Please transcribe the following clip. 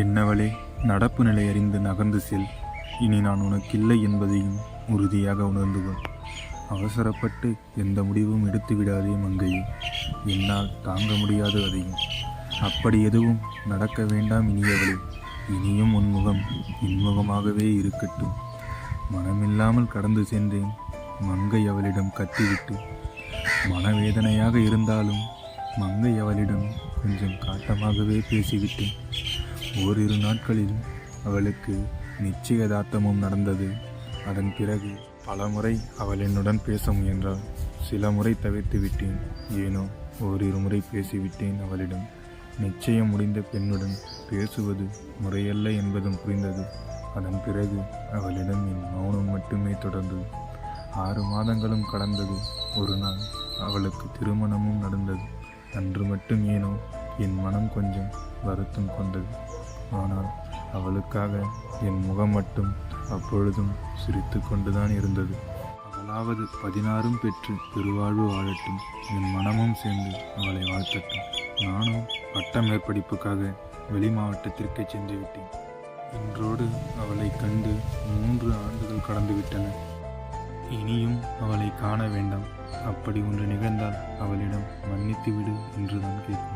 என்னவளே, நடப்பு நிலை அறிந்து நகர்ந்து செல். இனி நான் உனக்கில்லை என்பதையும் உறுதியாக உணர்ந்து கொள். அவசரப்பட்டு எந்த முடிவும் எடுத்து விடாதே மங்கையே. என்னால் தாங்க முடியாது அதையும். அப்படி எதுவும் நடக்க வேண்டாம் இனியவளே. இனியும் உன் முகம் இன்முகமாகவே இருக்கட்டும். மனமில்லாமல் கடந்து சென்றேன் மங்கை அவளிடம் கத்திவிட்டு. மனவேதனையாக இருந்தாலும் மங்கை அவளிடம் கொஞ்சம் காட்டமாகவே பேசிவிட்டேன். ஓரிரு நாட்களில் அவளுக்கு நிச்சயதார்த்தமும் நடந்தது. அதன் பிறகு பலமுறை அவள் என்னுடன் பேச முயன்றாள். சில முறை தவிர்த்து விட்டேன். ஏனோ ஓரிரு முறை பேசிவிட்டேன் அவளிடம். நிச்சயம் முடிந்த பெண்ணுடன் பேசுவது முறையல்ல என்பதும் புரிந்தது. அதன் பிறகு அவளிடம் என் மௌனம் மட்டுமே தொடர்ந்தது. 6 மாதங்களும் கடந்தது. ஒரு நாள் அவளுக்கு திருமணமும் நடந்தது. அன்று மட்டும் ஏனோ என் மனம் கொஞ்சம் வருத்தம் கொண்டது. ஆனால் அவளுக்காக என் முகம் மட்டும் அப்பொழுதும் சிரித்து கொண்டுதான் இருந்தது. அவளாவது 16 பெற்று பெருவாழ்வு வாழட்டும், என் மனமும் சேர்ந்து அவளை வாழ்த்தட்டும். நானும் பட்ட மேற்படிப்புக்காக வெளி மாவட்டத்திற்கு சென்று விட்டேன். இன்றோடு அவளை கண்டு 3 ஆண்டுகள் கடந்துவிட்டன. இனியும் அவளை காண வேண்டாம். அப்படி ஒன்று நிகழ்ந்தால் அவளிடம் மன்னித்து விடு என்றுதான் கேட்பேன்.